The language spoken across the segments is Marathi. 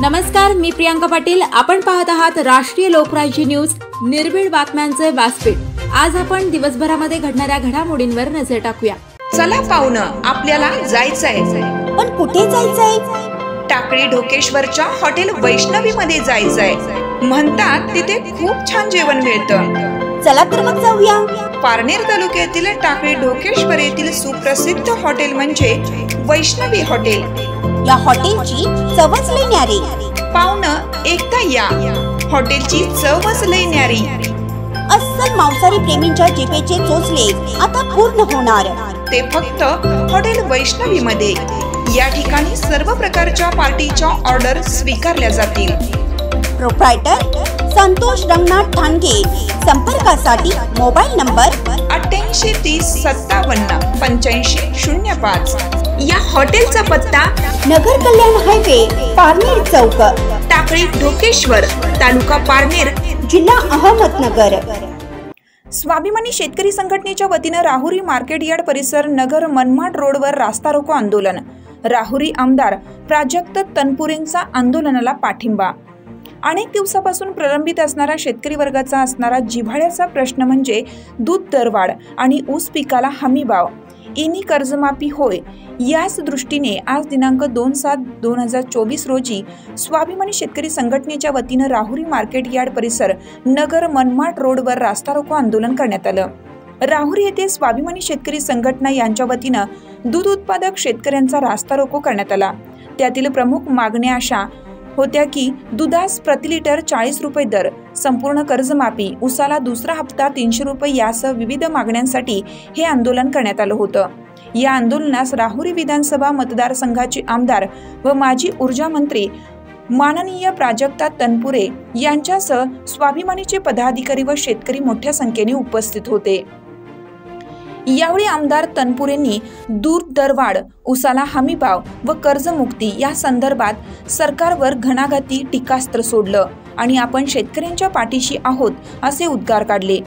नमस्कार, मी प्रियांका पाटील। आपण पाहत आहात राष्ट्रीय लोकराज्य न्यूज, निर्भीड बातम्यांचे व्यासपीठ। आज आपण दिवसभरामध्ये घडणाऱ्या घडामोडींवर नजर टाकूया। चला पाहुणं, आपल्याला जायचंय। पण कुठे जायचंय? टाकळी ढोकेश्वरच्या हॉटेल वैष्णवी मध्ये जायचंय। म्हणतात तिथे खूप छान जेवण मिळतं। चला तर मग जाऊया। पारनेर तालुक्यातील टाकळी ढोकेश्वर येथील सुप्रसिद्ध हॉटेल म्हणजे वैष्णवी हॉटेल। या हॉटेलची चवच लई न्यारी। पाहुणं, एकदा या, हॉटेलची चवच लई न्यारी। अस्सल मांसाहारी प्रेमींच्या जिभेचे चोचले आता पूर्ण होणार, ते फक्त हॉटेल वैष्णवी मध्ये। या ठिकाणी सर्व प्रकारच्या पार्टीच्या ऑर्डर स्वीकारल्या जातील। प्रोप्रायटर संतोष रंगनाथ ठाणगे। संपर्कासाठी मोबाईल नंबर 88 30 57 85 05। या हॉटेलचा पत्ता नगर कल्याण हायवे, पारनेर चौक, टाकळी ढोकेश्वर, तालुका पारनेर, जिल्हा अहमदनगर। स्वाभिमानी शेतकरी संघटनेच्या वतीने राहुरी मार्केट यार्ड परिसर नगर मनमाड रोडवर रास्ता रोको आंदोलन। राहुरी आमदार प्राजक्त तनपुरेंचा आंदोलनाला पाठिंबा। अनेक दिवसापासून प्रलंबित असणारा शेतकरी वर्गाचा असणारा जिव्हाळ्याचा प्रश्न म्हणजे दूध दरवाढ आणि ऊस पिकाला हमी भाव, इनी कर्जमाफी होय। याच दृष्टीने आज दिनांक 2/7/2024 रोजी स्वाभिमानी शेतकरी संघटनेच्या वतीने राहुरी मार्केट यार्ड परिसर नगर मनमाड रोडवर रास्ता रोको आंदोलन करण्यात आलं। राहुरी येथे स्वाभिमानी शेतकरी संघटना यांच्या वतीने दूध उत्पादक शेतकऱ्यांचा रास्ता रोको करण्यात आला। त्यातील प्रमुख मागण्या अशा होत्या की दुधास प्रति लिटर 40 रुपये दर, संपूर्ण कर्जमाफी, उसाला दुसरा हप्ता 300 रुपये यासह विविध मागण्यांसाठी हे आंदोलन करण्यात आलं होतं। या आंदोलनास राहुरी विधानसभा मतदारसंघाचे आमदार व माजी ऊर्जा मंत्री माननीय प्राजक्ता तनपुरे यांच्यासह स्वाभिमानीचे पदाधिकारी व शेतकरी मोठ्या संख्येने उपस्थित होते। यावेळी आमदार तनपुरेंनी दूध दरवाढ, उसाला हमी भाव व कर्जमुक्ती या संदर्भात सरकारवर घणाघाती टीकास्त्र सोडलं आणि आपण शेतकऱ्यांच्या पाठीशी आहोत असे उद्गार काढले।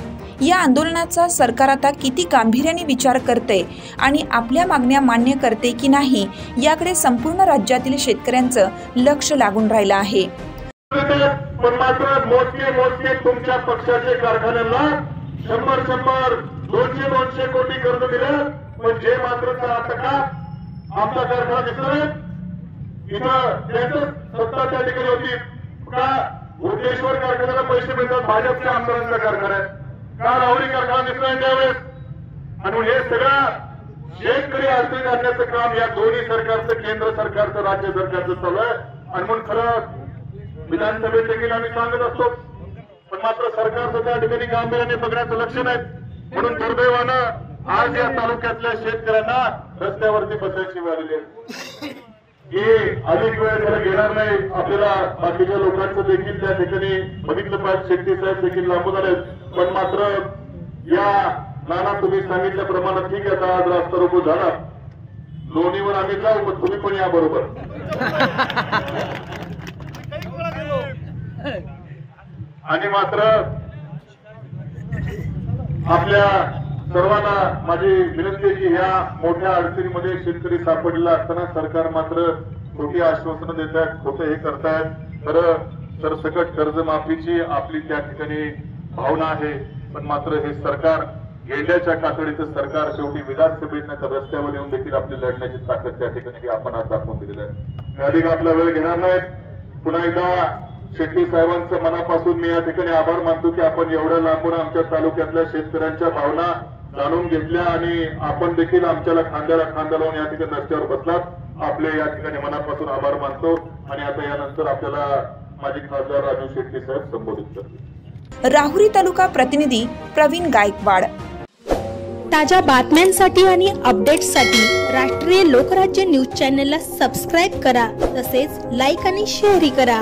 या आंदोलनाचा सरकार आता किती गांभीर्याने विचार करते आणि आपल्या मागण्या मान्य करते की नाही याकडे संपूर्ण राज्यातील शेतकऱ्यांचं लक्ष लागून राहिलं आहे। पण मात्र मोजके तुमच्या पक्षाचे कारखान्यांना 100 200 कोटी कर्ज दिलं, पण जे मात्र आता का आमचा कारखाना दिसतोय इथं त्यांचं सत्ता त्या ठिकाणी होती का? भुवनेश्वर कारखान्याला पैसे मिळतात, भाजपच्या आमदारांचा कारखाना आहे का? राहुरी कारखाना दिसतोय त्यावेळेस। आणि हे सगळं शेतकरी अडचणीत आणण्याचं काम या दोन्ही सरकारचं, केंद्र सरकारचं, राज्य सरकारचं चालू आहे। आणि म्हणून खरं विधानसभेत देखील आम्ही सांगत असतो, पण मात्र सरकारचं त्या ठिकाणी गांभीर्याने बघण्याचं लक्ष नाही। म्हणून दुर्दैवानं आज या तालुक्यातल्या शेतकऱ्यांना रस्त्यावरती बसायची वेळ आलेली आहे। ही अधिक वेळ त्याला घेणार नाही। आपल्याला बाकीच्या लोकांचं देखील त्या ठिकाणी बघितलं पाहिजे। शेट्टी साहेब देखील लांबून आले, पण मात्र या नाना तुम्ही सांगितल्याप्रमाणे ठीक आहे, आज रास्ता रोको झाला, लोणीवर आम्ही जाऊ, पण तुम्ही पण या बरोबर। आणि मात्र आपल्या सर्वांना माझी विनंती आहे की ह्या मोठ्या अडचणीमध्ये शेतकरी सापडलेला असताना सरकार मात्र खोटी आश्वासनं देत आहेत, खोटे हे करतायत। खरं सरसकट कर्जमाफीची आपली त्या ठिकाणी भावना आहे, पण मात्र हे सरकार गेंड्याच्या कातडीचं सरकार शेवटी विधानसभेत रस्त्यावर येऊन देखील आपली लढण्याची ताकद त्या ठिकाणी आपण आज दाखवून दिलेलं आहे। अधिक आपला वेळ घेणार नाही। पुन्हा एकदा शेट्टी साहेबांचं मनापासून मी या ठिकाणी आभार मानतो की आपण एवढ्या लांबून आमच्या तालुक्यातल्या शेतकऱ्यांच्या भावना जाणून घेतल्या आणि आपण देखील आमच्याला खांद्याला खांदा लावून या ठिकाणी रस्त्यावर बसलात। आपले या ठिकाणी मनापासून आभार मानतो आणि आता यानंतर आपल्याला माजी खासदार राजू शेट्टी साहेब संबोधित करतील। राहुरी तालुका प्रतिनिधी प्रवीण गायकवाड। ताज्या बातम्यांसाठी आणि अपडेट्ससाठी राष्ट्रीय लोकराज्य न्यूज चॅनलला सबस्क्राईब करा, तसेच लाईक आणि शेअरही करा।